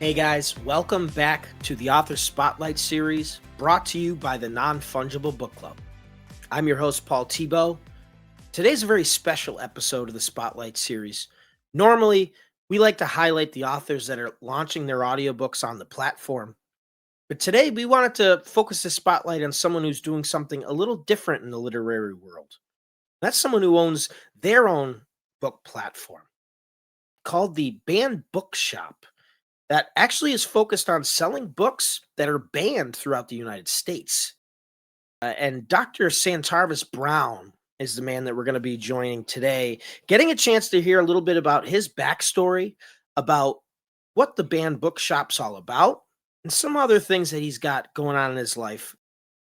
Hey guys, welcome back to the Author Spotlight series brought to you by the Non-Fungible Book Club. I'm your host, Paul Tebow. Today's a very special episode of the Spotlight series. Normally, we like to highlight the authors that are launching their audiobooks on the platform. But today, we wanted to focus the spotlight on someone who's doing something a little different in the literary world. That's someone who owns their own book platform called the Banned Bookshop that actually is focused on selling books that are banned throughout the United States. And Dr. Santarvis Brown is the man that we're going to be joining today, getting a chance to hear a little bit about his backstory, about what the Banned Bookshop's all about, and some other things that he's got going on in his life.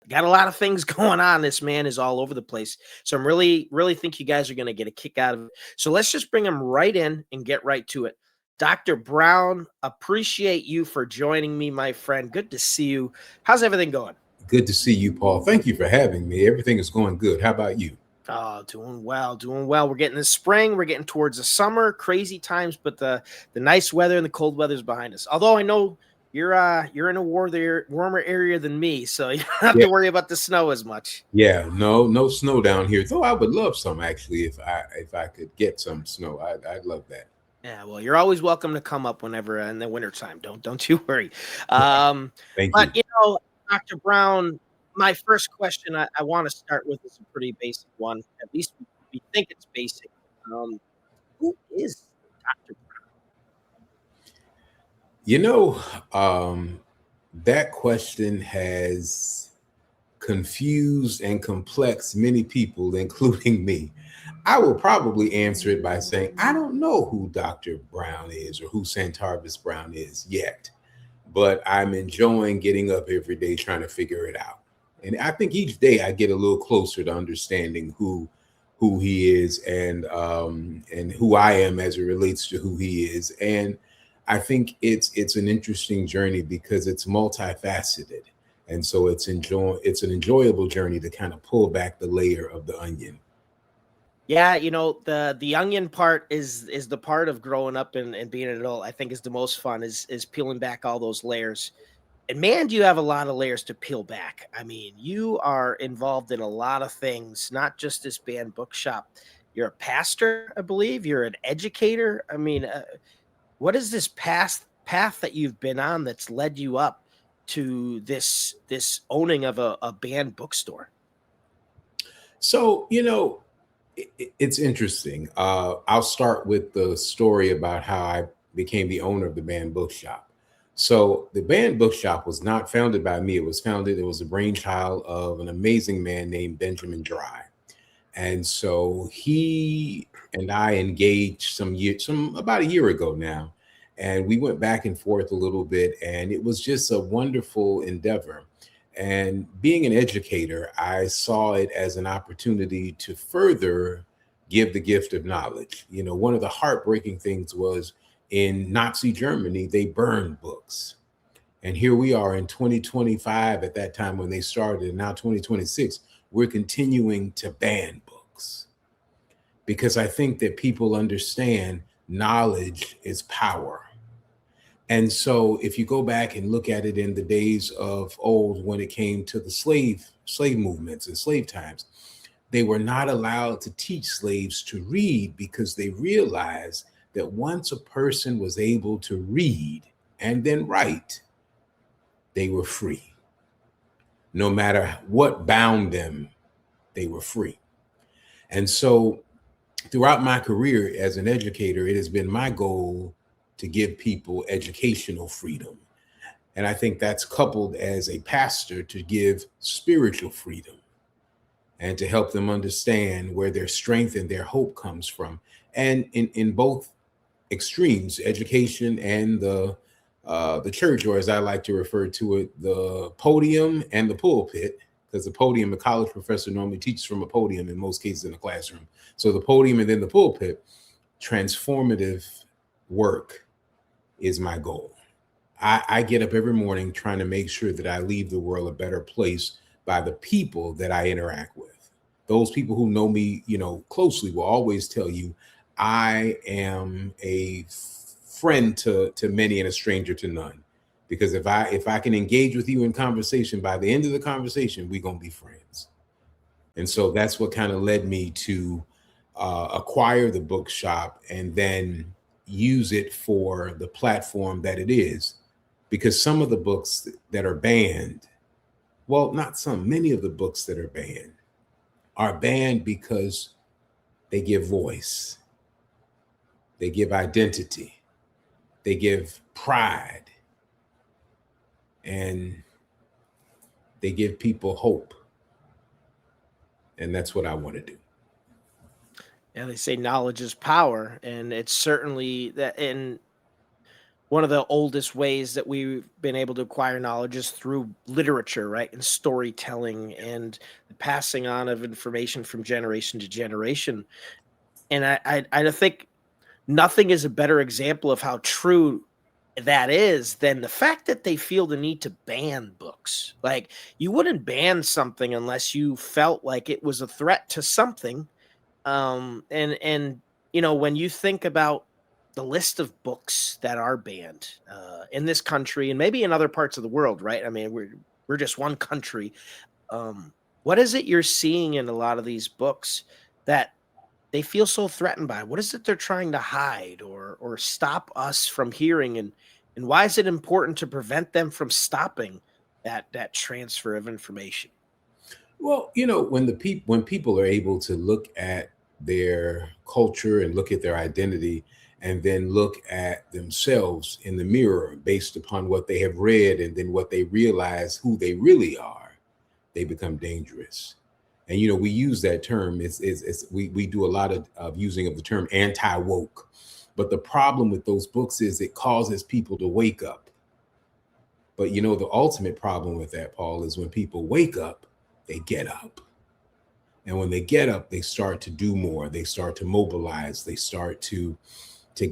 Got a lot of things going on. This man is all over the place. So I'm really think you guys are going to get a kick out of it. So let's just bring him right in and get right to it. Dr. Brown, appreciate you for joining me, my friend. Good to see you. How's everything going? Good to see you, Paul. Thank you for having me. Everything is going good. How about you? Oh, doing well, doing well. We're getting the spring. We're getting towards the summer. Crazy times, but the nice weather and the cold weather is behind us. Although I know you're in a warmer area than me, so you don't have Yeah, to worry about the snow as much. yeah. No snow down here. Though I would love some actually, if I could get some snow, I'd love that. Yeah, well, you're always welcome to come up whenever in the wintertime. Don't you worry. Thank But you. Dr. Brown, my first question I want to start with is a pretty basic one. At least we think it's basic. Um, who is Dr. You know, um, that question has confused and complexed many people, including me. I will probably answer it by saying I don't know who Dr. Brown is or who Santarvis Brown is yet, but I'm enjoying getting up every day trying to figure it out. And I think each day I get a little closer to understanding who he is and who I am as it relates to who he is. And I think it's an interesting journey because it's multifaceted. And so it's an enjoyable journey to kind of pull back the layer of the onion. Yeah, the onion part is the part of growing up and being an adult. I think is the most fun is peeling back all those layers. And man, do you have a lot of layers to peel back. I mean, you are involved in a lot of things, not just this band bookshop. You're a pastor, I believe. You're an educator. I mean, what is this path that you've been on that's led you up to this owning of a band bookstore? So, it's interesting. I'll start with the story about how I became the owner of the band bookshop. So the band bookshop was not founded by me. It was a brainchild of an amazing man named Benjamin Dry. And so he and I engaged some about a year ago now, and we went back and forth a little bit, and it was just a wonderful endeavor. And being an educator, I saw it as an opportunity to further give the gift of knowledge. One of the heartbreaking things was in Nazi Germany, they burned books. And here we are in 2025 at that time when they started, and now 2026, we're continuing to ban books because I think that people understand knowledge is power. And so if you go back and look at it in the days of old when it came to the slave movements and slave times, they were not allowed to teach slaves to read because they realized that once a person was able to read and then write, they were free. No matter what bound them, they were free. And so throughout my career as an educator, it has been my goal to give people educational freedom. And I think that's coupled as a pastor to give spiritual freedom and to help them understand where their strength and their hope comes from. And in both extremes, education and the church, or as I like to refer to it, the podium and the pulpit, because the podium, the college professor normally teaches from a podium in most cases in a classroom. So the podium and then the pulpit, transformative work is my goal. I get up every morning trying to make sure that I leave the world a better place by the people that I interact with. Those people who know me, closely will always tell you I am a friend to many and a stranger to none. Because if I can engage with you in conversation, by the end of the conversation, we're gonna be friends. And so that's what kind of led me to acquire the bookshop and then use it for the platform that it is. Because some of the books that are banned, well, not some, many of the books that are banned because they give voice, they give identity, they give pride, and they give people hope. And that's what I want to do. Yeah, they say knowledge is power, and it's certainly that. And one of the oldest ways that we've been able to acquire knowledge is through literature, right? And storytelling and the passing on of information from generation to generation. And I think nothing is a better example of how true that is than the fact that they feel the need to ban books. Like, you wouldn't ban something unless you felt like it was a threat to something. And when you think about the list of books that are banned in this country and maybe in other parts of the world, right? I mean, we're just one country. What is it you're seeing in a lot of these books that they feel so threatened by? What is it they're trying to hide or stop us from hearing? And why is it important to prevent them from stopping that transfer of information? Well, when people are able to look at their culture and look at their identity and then look at themselves in the mirror based upon what they have read and then what they realize who they really are, they become dangerous. And we use that term. We do a lot of using of the term anti-woke. But the problem with those books is it causes people to wake up. But the ultimate problem with that, Paul, is when people wake up, they get up. And when they get up, they start to do more. They start to mobilize. They start to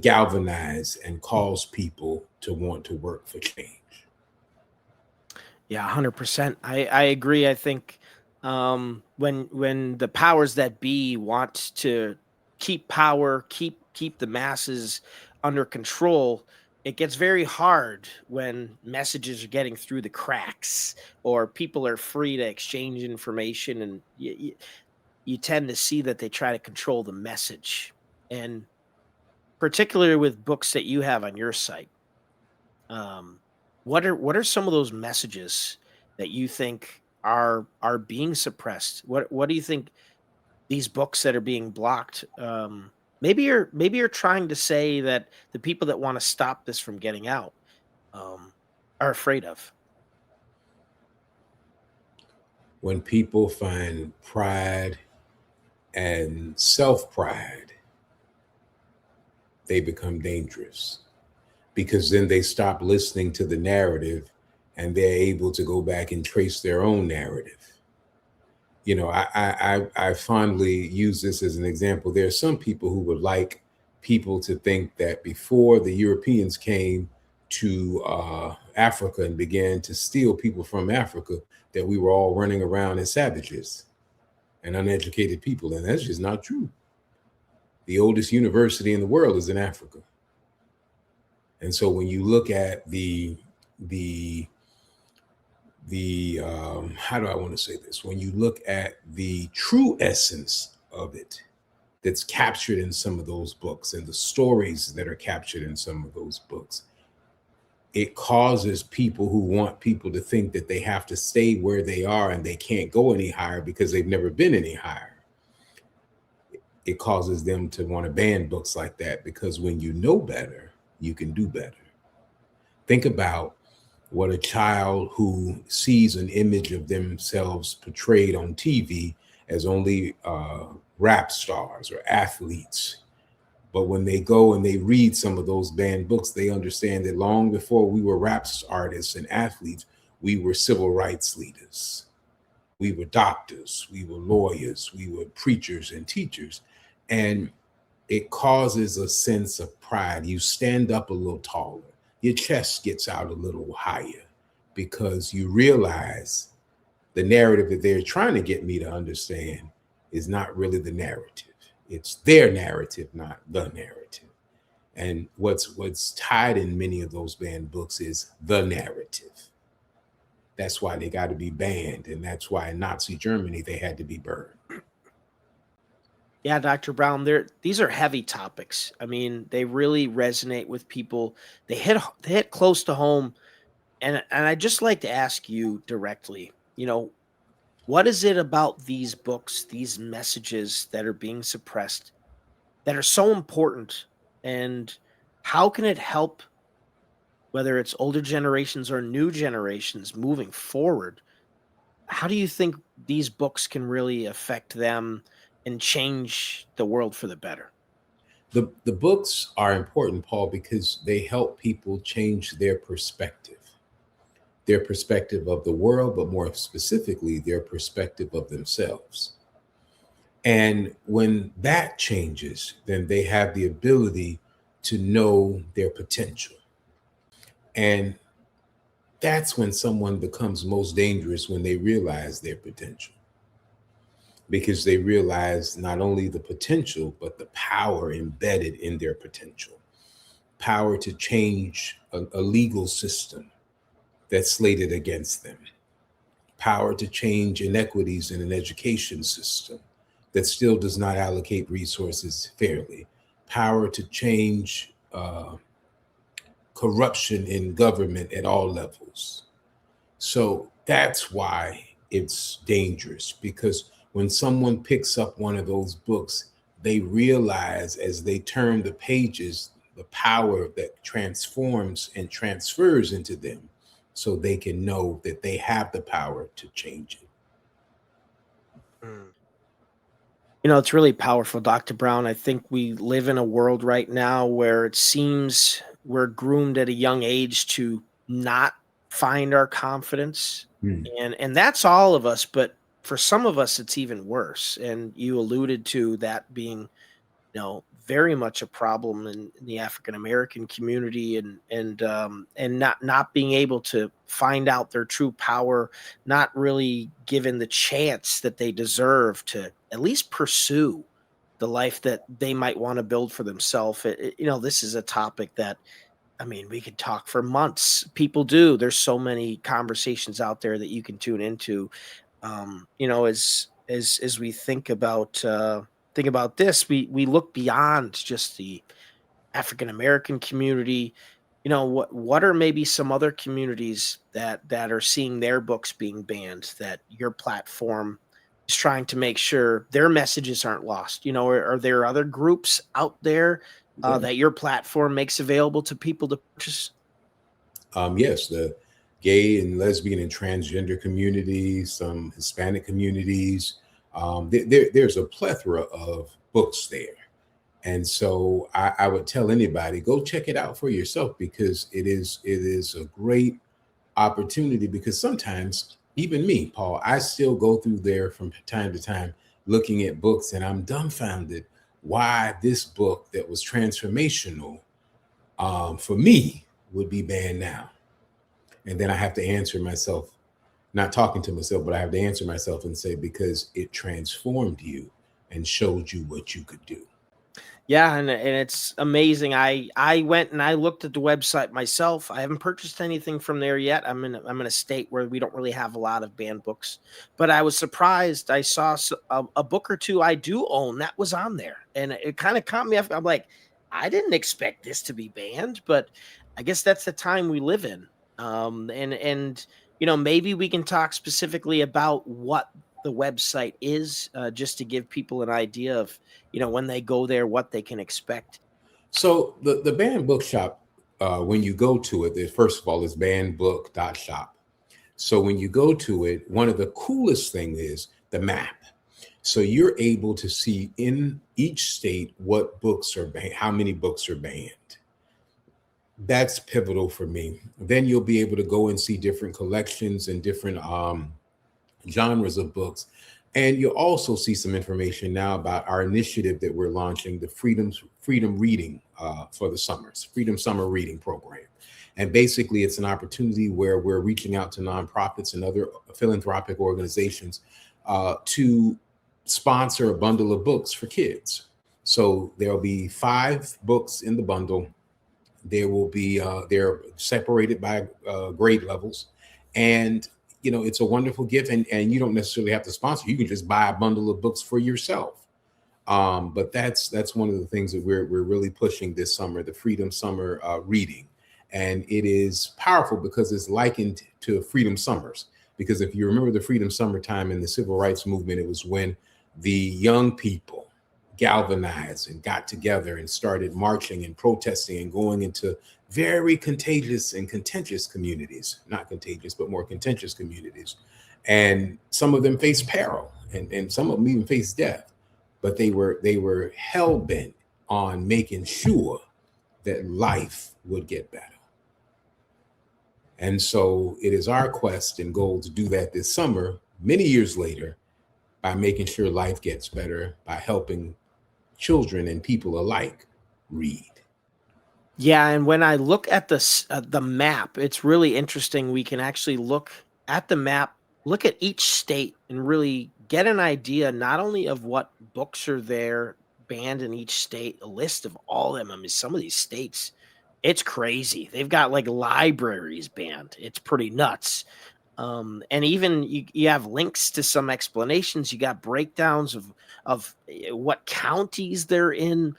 galvanize and cause people to want to work for change. Yeah, 100%. I agree. I think when the powers that be want to keep power, keep the masses under control, it gets very hard when messages are getting through the cracks or people are free to exchange information, and you tend to see that they try to control the message. And particularly with books that you have on your site, um, what are some of those messages that you think are being suppressed? What do you think these books that are being blocked? Maybe you're trying to say that the people that want to stop this from getting out um, are afraid of. When people find pride and self-pride, they become dangerous because then they stop listening to the narrative and they're able to go back and trace their own narrative. I fondly use this as an example. There are some people who would like people to think that before the Europeans came to Africa and began to steal people from Africa, that we were all running around as savages and uneducated people. And that's just not true. The oldest university in the world is in Africa. And so when you look at the how do I want to say this? When you look at the true essence of it that's captured in some of those books and the stories that are captured in some of those books, it causes people who want people to think that they have to stay where they are and they can't go any higher because they've never been any higher. It causes them to want to ban books like that, because when you know better, you can do better. Think about what a child who sees an image of themselves portrayed on TV as only rap stars or athletes. But when they go and they read some of those banned books, they understand that long before we were rap artists and athletes, we were civil rights leaders. We were doctors, we were lawyers, we were preachers and teachers. And it causes a sense of pride. You stand up a little taller. Your chest gets out a little higher because you realize the narrative that they're trying to get me to understand is not really the narrative. It's their narrative, not the narrative. And what's tied in many of those banned books is the narrative. That's why they got to be banned, and that's why in Nazi Germany they had to be burned. Yeah, Dr. Brown, these are heavy topics. I mean, they really resonate with people. They hit close to home. And I'd just like to ask you directly, what is it about these books, these messages that are being suppressed that are so important? And how can it help, whether it's older generations or new generations moving forward? How do you think these books can really affect them and change the world for the better? The books are important, Paul, because they help people change their perspective of the world, but more specifically, their perspective of themselves. And when that changes, then they have the ability to know their potential. And that's when someone becomes most dangerous, when they realize their potential, because they realize not only the potential, but the power embedded in their potential, power to change a legal system that's slated against them, power to change inequities in an education system that still does not allocate resources fairly, power to change corruption in government at all levels. So that's why it's dangerous, because when someone picks up one of those books, they realize as they turn the pages, the power that transforms and transfers into them, so they can know that they have the power to change it. Mm. It's really powerful, Dr. Brown. I think we live in a world right now where it seems we're groomed at a young age to not find our confidence. Hmm. And that's all of us, but for some of us it's even worse. And you alluded to that being, very much a problem in the African American community, and not being able to find out their true power, not really given the chance that they deserve to at least pursue the life that they might want to build for themselves. This is a topic that, I mean, we could talk for months. People do. There's so many conversations out there that you can tune into. As we think about this, we look beyond just the African American community. What are maybe some other communities that are seeing their books being banned, that your platform is trying to make sure their messages aren't lost? Are there other groups out there Yeah. that your platform makes available to people to purchase? Yes, the gay and lesbian and transgender communities, some Hispanic communities. There's a plethora of books there. And so I would tell anybody, go check it out for yourself, because it is a great opportunity. Because sometimes even me, Paul, I still go through there from time to time looking at books, and I'm dumbfounded why this book that was transformational for me would be banned now. And then I have to answer myself, not talking to myself, but I have to answer myself and say, because it transformed you and showed you what you could do. Yeah, and it's amazing. I went and I looked at the website myself. I haven't purchased anything from there yet. I'm in a state where we don't really have a lot of banned books, but I was surprised. I saw a book or two I do own that was on there, and it kind of caught me off. I'm like, I didn't expect this to be banned, but I guess that's the time we live in. And maybe we can talk specifically about what the website is, just to give people an idea of, when they go there, what they can expect. So the banned bookshop, when you go to it, first of all, is bannedbook.shop. So when you go to it, one of the coolest things is the map. So you're able to see in each state what books are banned, how many books are banned. That's pivotal for me. Then you'll be able to go and see different collections and different genres of books. And you'll also see some information now about our initiative that we're launching, the Freedom Reading for the summers, Freedom Summer Reading Program. And basically, it's an opportunity where we're reaching out to nonprofits and other philanthropic organizations to sponsor a bundle of books for kids. So there'll be 5 books in the bundle. There will be they're separated by grade levels, and it's a wonderful gift. And you don't necessarily have to sponsor. You can just buy a bundle of books for yourself. But that's one of the things that we're really pushing this summer, the Freedom Summer reading, and it is powerful because it's likened to Freedom Summers. Because if you remember the Freedom Summertime in the Civil Rights Movement, it was when the young people galvanized and got together and started marching and protesting and going into very contagious and contentious communities, not contagious, but more contentious communities. And some of them faced peril, and some of them even faced death, but they were hell bent on making sure that life would get better. And so it is our quest and goal to do that this summer, many years later, by making sure life gets better, by helping children and people alike read. Yeah, and when I look at the map, it's really interesting. We can actually look at the map, look at each state, and really get an idea not only of what books are there banned in each state, a list of all of them. I mean, some of these states, it's crazy. They've got like libraries banned. It's pretty nuts. And even you have links to some explanations. You got breakdowns of what counties they're in.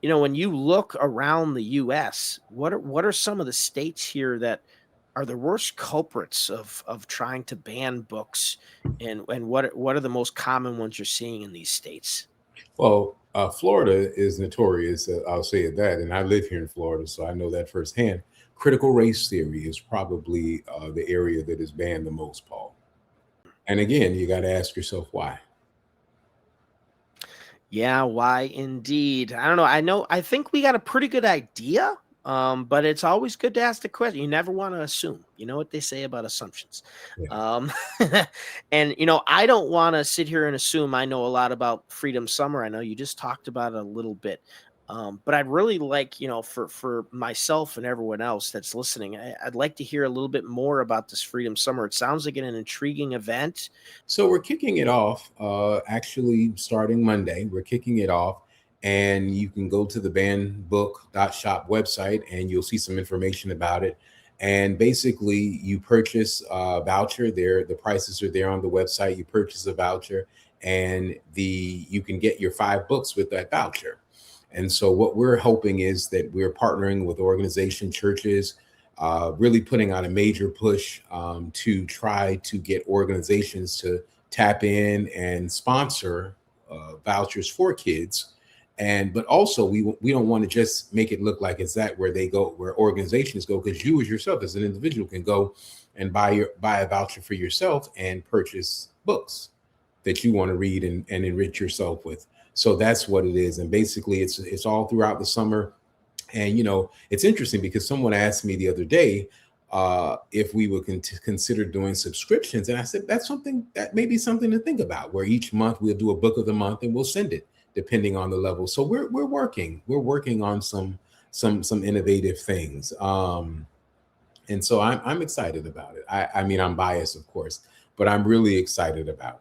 When you look around the U.S., what are some of the states here that are the worst culprits of trying to ban books, and what are the most common ones you're seeing in these states? Well, Florida is notorious. I'll say it that, and I live here in Florida, so I know that firsthand. Critical race theory is probably the area that is banned the most, Paul. And again, you got to ask yourself why. Yeah, why indeed? I don't know. I think we got a pretty good idea. But it's always good to ask the question. You never want to assume. You know what they say about assumptions. Yeah. Um, and I don't want to sit here and assume I know a lot about Freedom Summer. I know you just talked about it a little bit. But I'd really like, for myself and everyone else that's listening, I'd like to hear a little bit more about this Freedom Summer. It sounds like an intriguing event. So we're kicking it off, actually starting Monday. We're kicking it off, and you can go to the bandbook.shop website and you'll see some information about it. And basically, you purchase a voucher there. The prices are there on the website. You purchase a voucher, and you can get your 5 books with that voucher. And so what we're hoping is that we're partnering with organization churches, really putting on a major push to try to get organizations to tap in and sponsor vouchers for kids. But also we don't want to just make it look like it's that where they go, where organizations go, because you as yourself as an individual can go and buy a voucher for yourself and purchase books that you want to read and enrich yourself with. So that's what it is. And basically it's all throughout the summer. And, it's interesting because someone asked me the other day if we would consider doing subscriptions. And I said, that may be something to think about, where each month we'll do a book of the month and we'll send it depending on the level. So we're working on some innovative things. And so I'm excited about it. I mean, I'm biased, of course, but I'm really excited about it.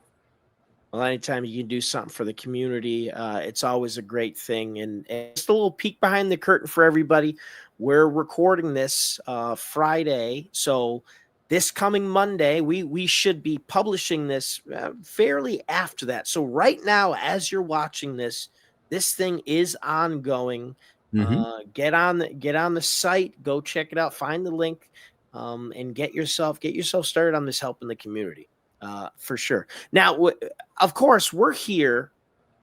Well, anytime you can do something for the community, it's always a great thing. And just a little peek behind the curtain for everybody. We're recording this Friday, so this coming Monday, we should be publishing this fairly after that. So right now, as you're watching this thing is ongoing. Mm-hmm. Get on the site, go check it out, find the link, and get yourself started on this helping the community. For sure. Now, of course, we're here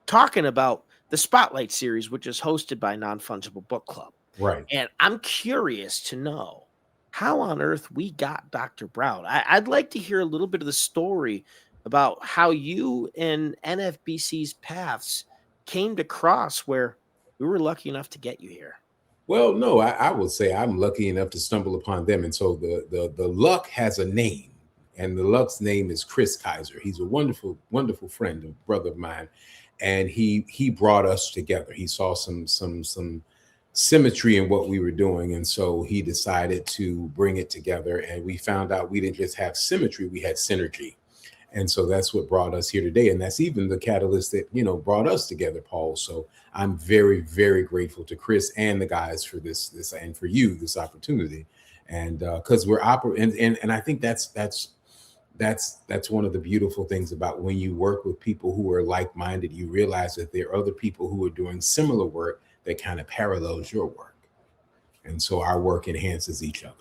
talking about the Spotlight series, which is hosted by Non-Fungible Book Club. Right. And I'm curious to know how on earth we got Dr. Brown. I'd like to hear a little bit of the story about how you and NFBC's paths came to cross, where we were lucky enough to get you here. Well, no, I would say I'm lucky enough to stumble upon them. And so the luck has a name. And the luck's name is Chris Kaiser. He's a wonderful, wonderful friend, a brother of mine. And he brought us together. He saw some symmetry in what we were doing. And so he decided to bring it together. And we found out we didn't just have symmetry, we had synergy. And so that's what brought us here today. And that's even the catalyst that, brought us together, Paul. So I'm very, very grateful to Chris and the guys for this and for you, this opportunity. And because we're operating, and I think that's one of the beautiful things about when you work with people who are like-minded. You realize that there are other people who are doing similar work that kind of parallels your work. And so our work enhances each other.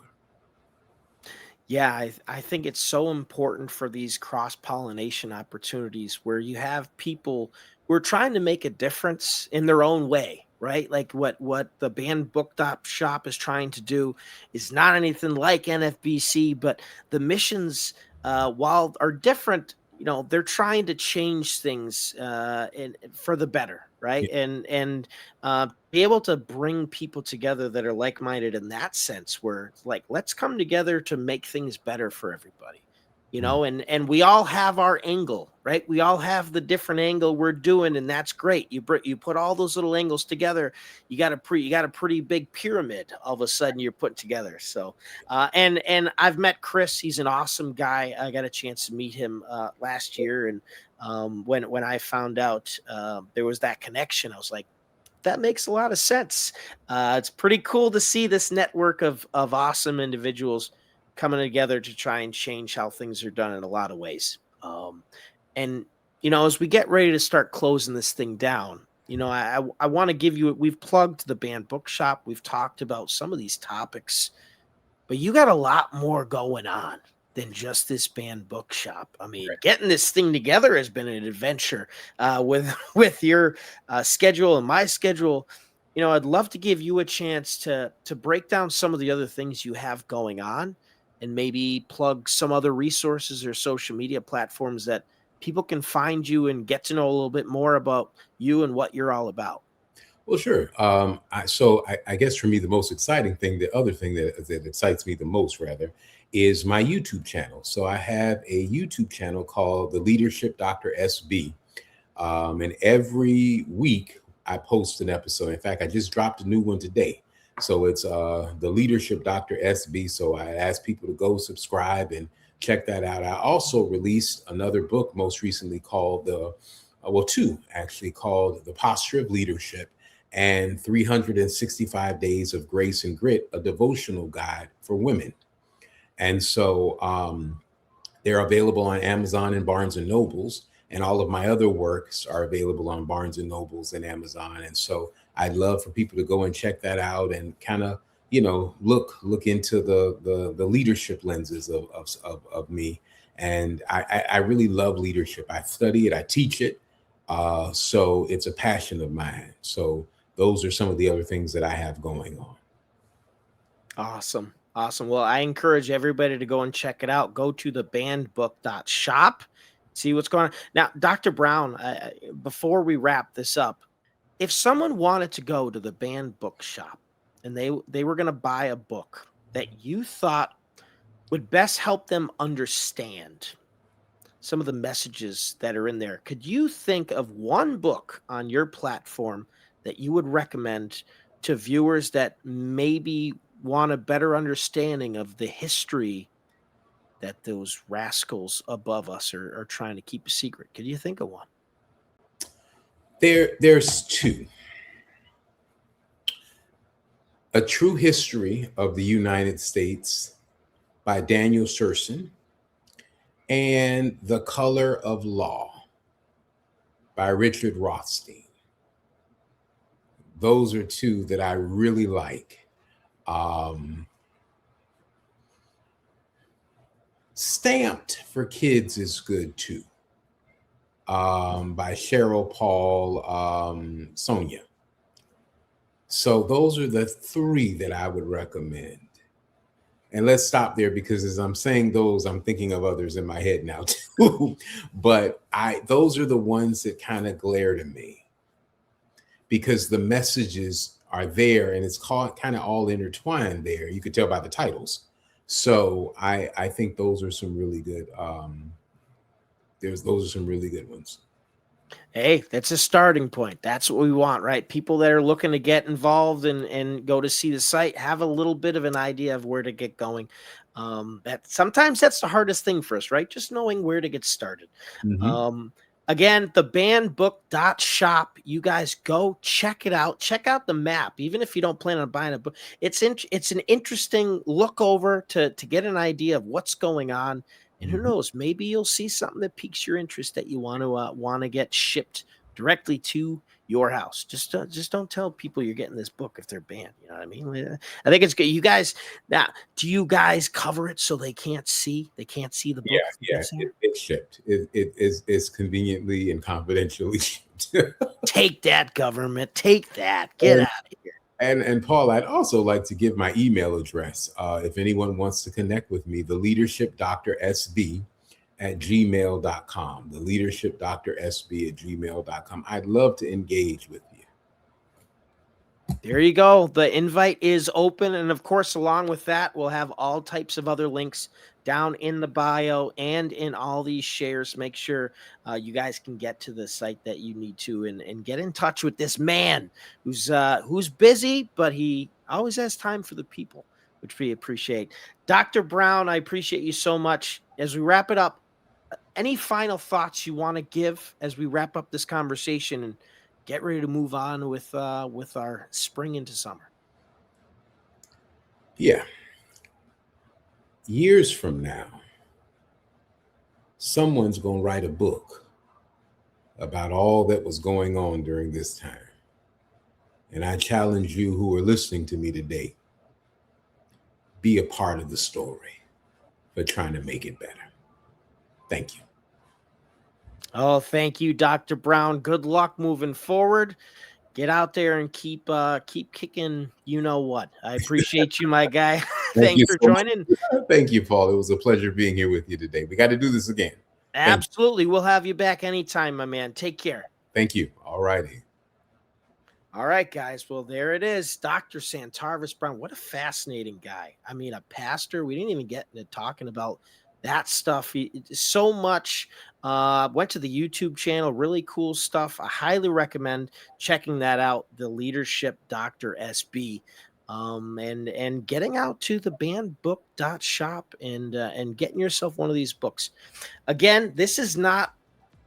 Yeah, I think it's so important for these cross-pollination opportunities where you have people who are trying to make a difference in their own way, right? Like what the band book shop is trying to do is not anything like NFBC, but the missions, while are different, they're trying to change things for the better, right? Yeah. And be able to bring people together that are like-minded in that sense, where it's like, let's come together to make things better for everybody, Mm. and we all have our angle, right? We all have the different angle we're doing, and that's great. You put all those little angles together, you got a pretty big pyramid all of a sudden you're putting together. So and I've met Chris. He's an awesome guy. I got a chance to meet him last year, and when I found out there was that connection, I was like, that makes a lot of sense. It's pretty cool to see this network of awesome individuals coming together to try and change how things are done in a lot of ways. And as we get ready to start closing this thing down, I want to give you. We've plugged the band bookshop. We've talked about some of these topics, but you got a lot more going on than just this band bookshop. I mean, getting this thing together has been an adventure with with your schedule and my schedule. I'd love to give you a chance to break down some of the other things you have going on, and maybe plug some other resources or social media platforms that people can find you and get to know a little bit more about you and what you're all about. Well, sure. I guess for me, the most exciting thing, the other thing that excites me the most, rather, is my YouTube channel. So I have a YouTube channel called The Leadership Dr. SB. And every week I post an episode. In fact, I just dropped a new one today. So it's The Leadership Dr. SB. So I ask people to go subscribe and check that out. I also released another book most recently called two actually, called The Posture of Leadership and 365 Days of Grace and Grit, a devotional guide for women. And so they're available on Amazon and Barnes and Nobles, and all of my other works are available on Barnes and Nobles and Amazon. And so I'd love for people to go and check that out and kind of, look into the leadership lenses of me. And I really love leadership. I study it, I teach it. So it's a passion of mine. So those are some of the other things that I have going on. Awesome. Awesome. Well, I encourage everybody to go and check it out. Go to the bandbook.shop, see what's going on. Now, Dr. Brown, before we wrap this up, if someone wanted to go to the band bookshop and they were going to buy a book that you thought would best help them understand some of the messages that are in there, could you think of one book on your platform that you would recommend to viewers that maybe want a better understanding of the history that those rascals above us are trying to keep a secret? Could you think of one? There's two. A True History of the United States by Daniel Serson, and The Color of Law by Richard Rothstein. Those are two that I really like. Stamped for Kids is good too, by Cheryl Paul Sonia. So those are the three that I would recommend. And let's stop there, because as I'm saying those, I'm thinking of others in my head now too. But those are the ones that kind of glare to me, because the messages are there and it's kind of all intertwined there. You could tell by the titles. So I think those are some really good. Those are some really good ones. Hey, that's a starting point. That's what we want, right? People that are looking to get involved and go to see the site have a little bit of an idea of where to get going. That sometimes that's the hardest thing for us, right? Just knowing where to get started. Mhm. Again, the bandbook.shop. You guys go check it out. Check out the map. Even if you don't plan on buying a book, it's an interesting look over to get an idea of what's going on. And who Mhm. knows, maybe you'll see something that piques your interest that you want to get shipped directly to your house. Just don't tell people you're getting this book if they're banned. You know what I mean? I think it's good. You guys, now, do you guys cover it so they can't see? They can't see the book. Yeah, it's shipped. It's conveniently and confidentially shipped. Take that, government. Take that. Get And, out of here. and Paul, I'd also like to give my email address. If anyone wants to connect with me, the leadership Dr. SB at gmail.com. The leadership Dr. SB at gmail.com. I'd love to engage with you. There you go. The invite is open. And of course, along with that, we'll have all types of other links down in the bio and in all these shares. Make sure you guys can get to the site that you need to and get in touch with this man who's busy, but he always has time for the people, which we appreciate. Dr. Brown, I appreciate you so much. As we wrap it up, any final thoughts you want to give as we wrap up this conversation and get ready to move on with our spring into summer? Yeah. Years from now, someone's going to write a book about all that was going on during this time. And I challenge you who are listening to me today, be a part of the story for trying to make it better. Thank you. Oh, thank you, Dr. Brown. Good luck moving forward. Get out there and keep kicking. You know what? I appreciate you, my guy. Thank Thanks you for so much. joining. Thank you, Paul. It was a pleasure being here with you today. We got to do this again. Thank you. Absolutely. We'll have you back anytime, my man. Take care. Thank you. All righty. All right, guys. Well, there it is. Dr. Santarvis Brown. What a fascinating guy. I mean, a pastor. We didn't even get into talking about that stuff. So much. Went to the YouTube channel. Really cool stuff. I highly recommend checking that out. The Leadership Dr. SB. And getting out to the bandbook.shop and getting yourself one of these books. Again, this is not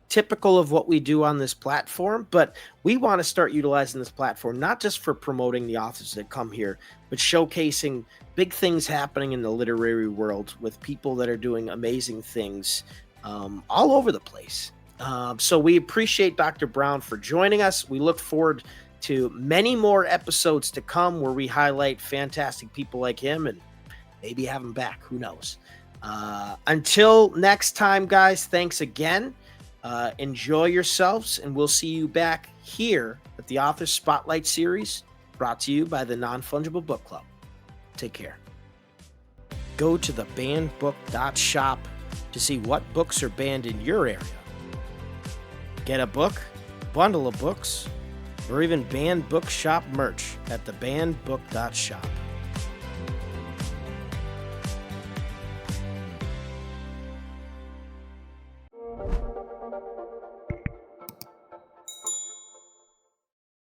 typical of what we do on this platform, but we want to start utilizing this platform not just for promoting the authors that come here, but showcasing big things happening in the literary world with people that are doing amazing things all over the place. So we appreciate Dr. Brown for joining us. We look forward to many more episodes to come where we highlight fantastic people like him and maybe have him back. Who knows? Until next time, guys, thanks again. Enjoy yourselves, and we'll see you back here at the Author Spotlight Series, brought to you by the Non-Fungible Book Club. Take care. Go to the bandbook.shop to see what books are banned in your area. Get a book, bundle of books, or even banned bookshop merch at the bandbook.shop.